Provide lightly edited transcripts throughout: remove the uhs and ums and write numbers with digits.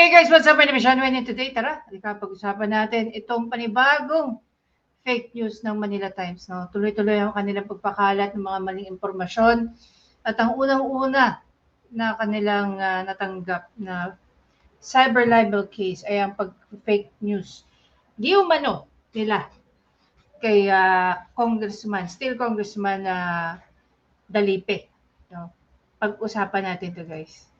Hey guys, what's up? My name is Sean Wayne, and today, tara, pag-usapan natin itong panibagong fake news ng Manila Times. No? Tuloy-tuloy ang kanilang pagpakalat ng mga maling impormasyon at ang unang-una na kanilang natanggap na cyber libel case ay ang pag-fake news. Di umano nila kay still Congressman Dalipe. No? Pag-usapan natin to guys.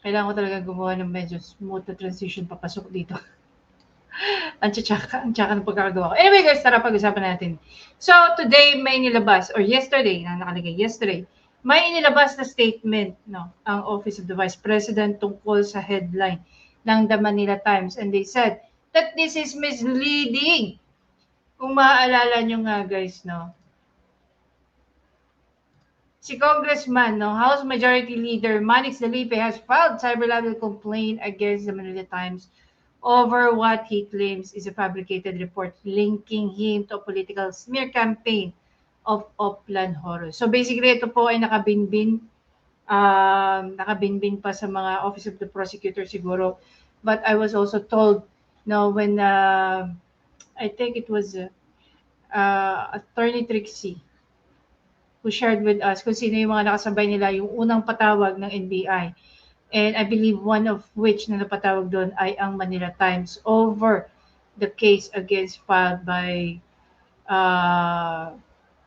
Kailangan ko talaga gumawa ng medyo smooth na transition papasok dito. ang tsaka ng pagkakagawa ko. Anyway guys, tara pag-usapan natin. So today may nilabas, or yesterday, nakalagay yesterday, may nilabas na statement ang Office of the Vice President tungkol sa headline ng The Manila Times, and they said that this is misleading. Kung maaalala nyo nga guys, si Congressman, House Majority Leader Manix Dalipe has filed cyber libel complaint against the Manila Times over what he claims is a fabricated report linking him to a political smear campaign of Oplan Horus. So basically, ito po ay nakabinbin pa sa mga Office of the Prosecutor siguro. But I was also told, when I think it was Attorney Trixie who shared with us kung sino yung mga nakasabay nila yung unang patawag ng NBI. And I believe one of which na napatawag doon ay ang Manila Times over the case filed by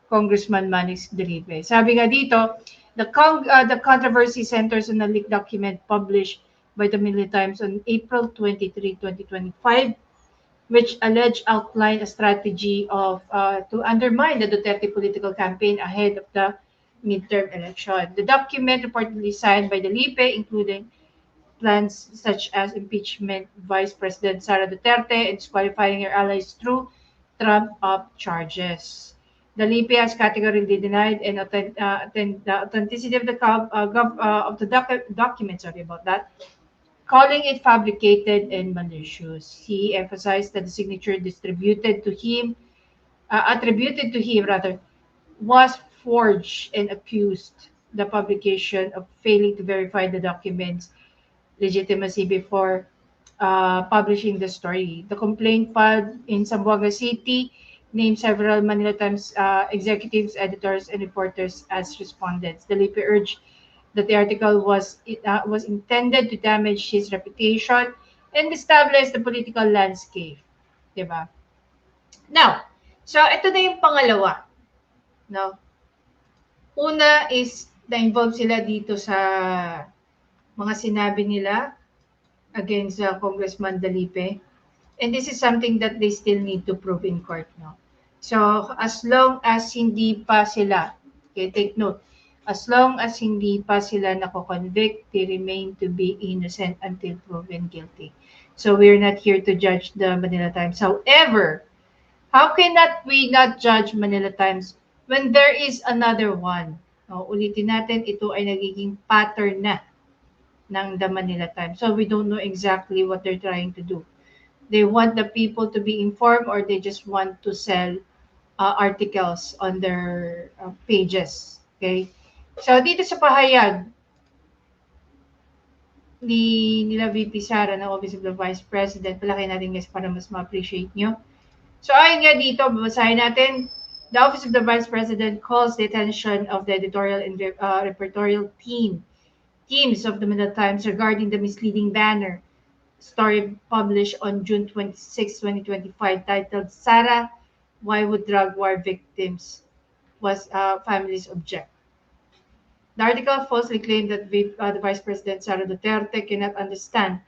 Congressman Manix Dalipe. Sabi nga dito, the controversy centers on a leaked document published by the Manila Times on April 23, 2025, which alleged outlined a strategy of to undermine the Duterte political campaign ahead of the midterm election. The document reportedly signed by Dalipe, including plans such as impeachment Vice President Sara Duterte and disqualifying her allies through Trump-up charges. Dalipe has categorically denied the authenticity of the document. Sorry about that, calling it fabricated and malicious. He emphasized that the signature attributed to him was forged and accused the publication of failing to verify the document's legitimacy before publishing the story. The complaint filed in Zamboanga City named several Manila Times executives, editors, and reporters as respondents. Dalipe urged that the article was intended to damage his reputation and destabilize the political landscape. Diba? Now, so ito na yung pangalawa. Una is na-involve sila dito sa mga sinabi nila against Congressman Dalipe. And this is something that they still need to prove in court. So as long as hindi pa sila, okay, take note, as long as hindi pa sila nako-convict, they remain to be innocent until proven guilty. So we're not here to judge the Manila Times. However, how cannot we not judge Manila Times when there is another one? Ulitin natin, ito ay nagiging pattern na ng the Manila Times. So we don't know exactly what they're trying to do. They want the people to be informed, or they just want to sell articles on their pages. Okay? So, dito sa pahayag nila VP Sara ng Office of the Vice President, palaki natin guys para mas ma-appreciate nyo. So, ayon nga dito, babasahin natin, the Office of the Vice President calls the attention of the editorial and repertorial teams of the Manila Times regarding the misleading banner story published on June 26, 2025, titled Sara, Why Would Drug War Victims Was Families Object? The article falsely claimed that the Vice President Sara Duterte cannot understand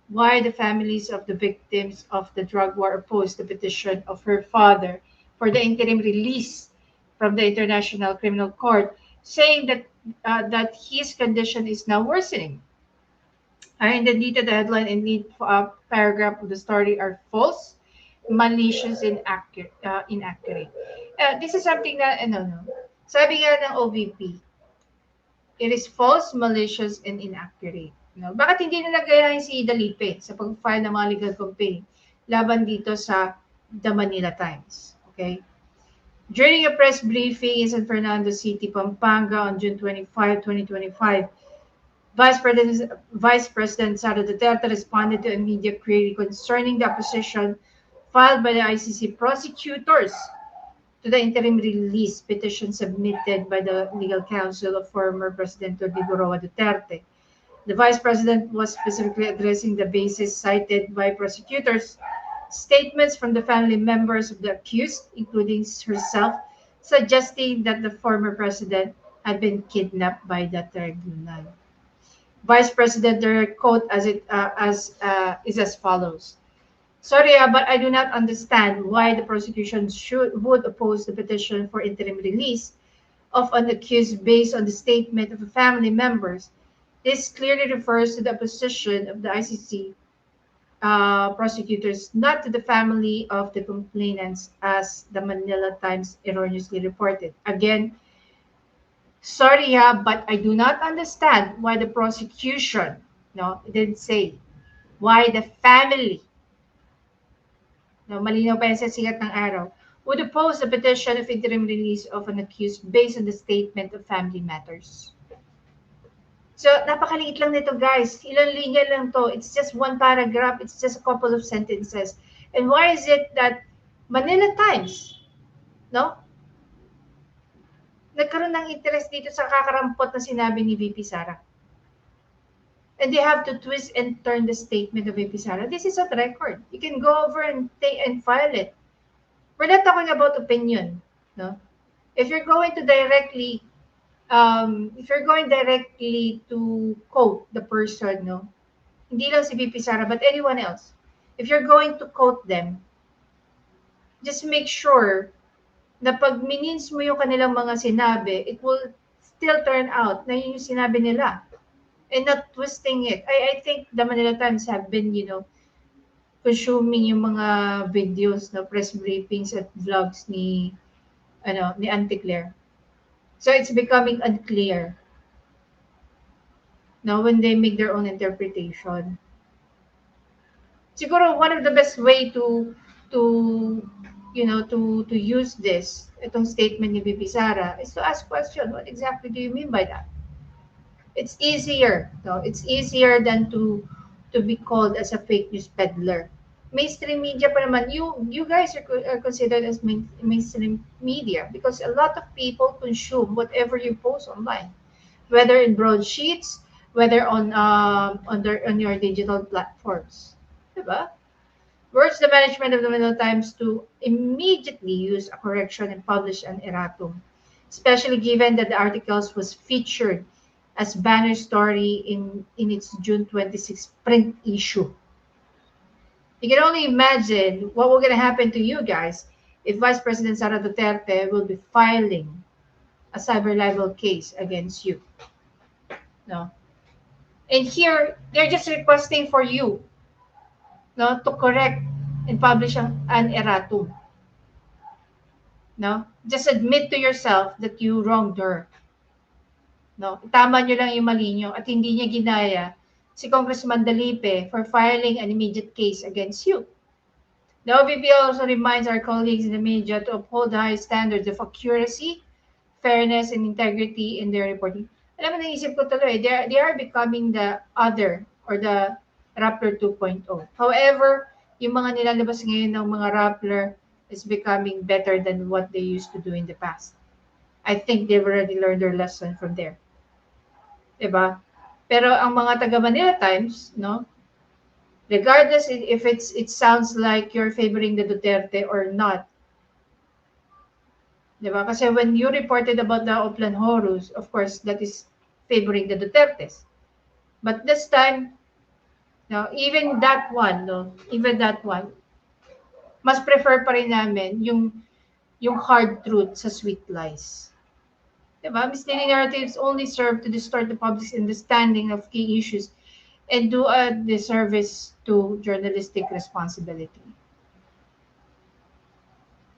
why the families of the victims of the drug war opposed the petition of her father for the interim release from the International Criminal Court, saying that his condition is now worsening. And then dito, the headline and lead paragraph of the story are false, malicious, and inaccurate. This is something that, sabi nga ng OVP, it is false, malicious, and inaccurate. No? Bakit hindi na nagayahin si Dalipe sa pag-file ng mga legal complaint laban dito sa The Manila Times? Okay? During a press briefing in San Fernando City, Pampanga on June 25, 2025, Vice President Sara Duterte responded to a media query concerning the opposition filed by the ICC prosecutors to the interim release petition submitted by the legal counsel of former President Rodrigo Roa Duterte. The Vice President was specifically addressing the basis cited by prosecutors, statements from the family members of the accused, including herself, suggesting that the former president had been kidnapped by the tribunal. Vice President, the quote is as follows. Sorry, but I do not understand why the prosecution would oppose the petition for interim release of an accused based on the statement of the family members. This clearly refers to the position of the ICC prosecutors, not to the family of the complainants, as the Manila Times erroneously reported. Again, sorry, but I do not understand why the prosecution, no, it didn't say, why the family, no, malinaw pa yan sa sikat ng araw, would oppose the petition of interim release of an accused based on the statement of family matters. So, napakaliit lang nito, guys. Ilang linya lang to. It's just one paragraph. It's just a couple of sentences. And why is it that Manila Times, no, nagkaroon ng interest dito sa kakarampot na sinabi ni VP Sara? And they have to twist and turn the statement of VP Sara. This is on record. You can go over and file it. We're not talking about opinion, no? If you're going directly to quote the person, no, hindi lang si VP Sara, but anyone else, if you're going to quote them, just make sure na pag minins mo yung kanilang mga sinabi, it will still turn out na yun yung sinabi nila and not twisting it. I think the Manila Times have been, consuming yung mga videos, no, press briefings at vlogs ni Auntie Claire. So it's becoming unclear now when they make their own interpretation. Siguro one of the best way to use itong statement ni VP Sara is to ask question. What exactly do you mean by that? It's easier, no? It's easier than to be called as a fake news peddler. Mainstream media pa naman, you guys are considered as mainstream media because a lot of people consume whatever you post online, whether in broadsheets, whether on your digital platforms, diba? Urge the management of the Manila Times to immediately use a correction and publish an erratum, especially given that the articles was featured as banner story in its June 26 print issue. You can only imagine what will going to happen to you guys if Vice President Sara Duterte will be filing a cyber libel case against you. No? And here, they're just requesting for you, no, to correct and publish an erratum. No? Just admit to yourself that you wronged her. No? Tama nyo lang yung mali nyo at hindi niya ginaya si Congressman Dalipe for filing an immediate case against you. The OVP also reminds our colleagues in the media to uphold the high standards of accuracy, fairness, and integrity in their reporting. Alam mo, naisip ko tuloy, they are becoming the other or the Rappler 2.0. However, yung mga nilalabas ngayon ng mga Rappler is becoming better than what they used to do in the past. I think they've already learned their lesson from there. Diba? Pero ang mga taga Manila Times, no, regardless if it sounds like you're favoring the Duterte or not, diba? Kasi when you reported about the Oplan Horus, of course, that is favoring the Dutertes. But this time, no, even that one, mas prefer pa rin namin yung hard truth sa sweet lies. Diba? Misleading narratives only serve to distort the public's understanding of key issues and do a disservice to journalistic responsibility.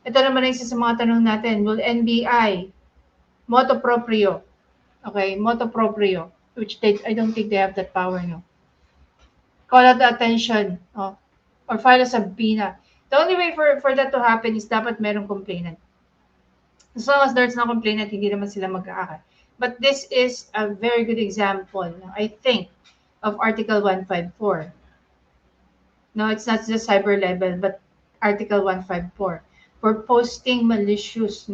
Ito naman ang isa sa mga tanong natin. Will NBI motu proprio, okay, motu proprio, which I don't think they have that power, no? call out the attention, or file a subpoena. The only way for that to happen is dapat merong complainant. As long as there's no complainant, hindi naman sila mag-aakay. But this is a very good example, I think, of Article 154. No, it's not just cyber level, but Article 154 for posting malicious,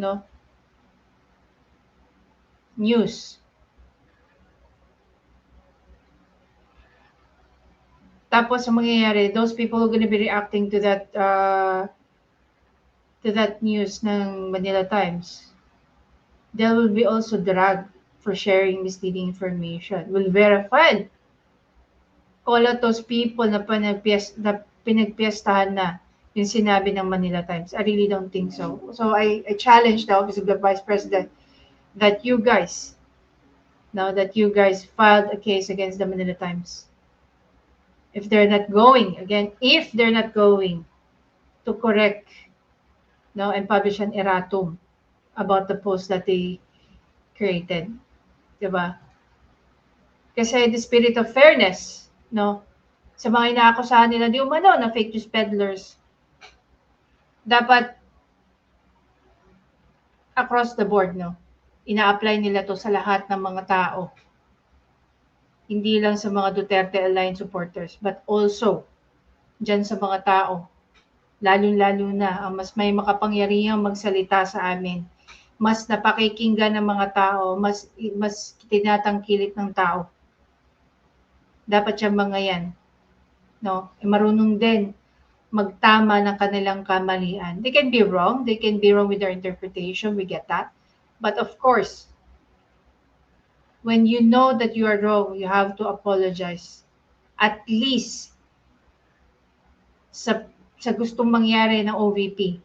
news. Tapos ang mangyayari, those people who are going to be reacting to that news ng Manila Times, they will be also dragged for sharing misleading information. Will verify. Call out those people na pinagpiestahan na yung sinabi ng Manila Times. I really don't think so. So I challenge the Office of the Vice President that you guys, now that you guys filed a case against the Manila Times. If they're not going, again, if they're not going to correct, and publish an erratum about the post that they created. Diba? Kasi the spirit of fairness, sa mga inaakusahan nila di umano na fake news peddlers, dapat across the board, ina-apply nila to sa lahat ng mga tao. Hindi lang sa mga Duterte Alliance supporters, but also dyan sa mga tao, lalo-lalo na ang mas may makapangyarihang magsalita sa amin, mas napakikinggan ng mga tao, mas tinatangkilik ng tao. Dapat yung mga yan, marunong din magtama ng kanilang kamalian. They can be wrong with their interpretation, we get that. But of course, when you know that you are wrong, you have to apologize. At least, sa gustong mangyari ng OVP,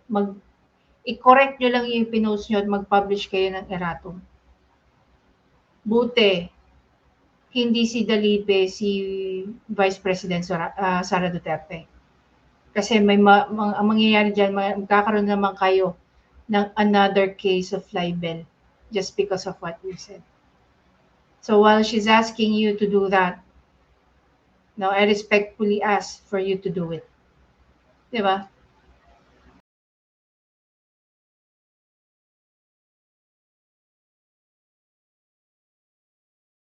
i-correct nyo lang yung pinost nyo at mag-publish kayo ng erratum. Buti, hindi si Dalipe, si Vice President Sara Duterte. Kasi ang mangyayari dyan, magkakaroon naman kayo ng another case of libel just because of what you said. So while she's asking you to do that, I respectfully ask for you to do it. Diba?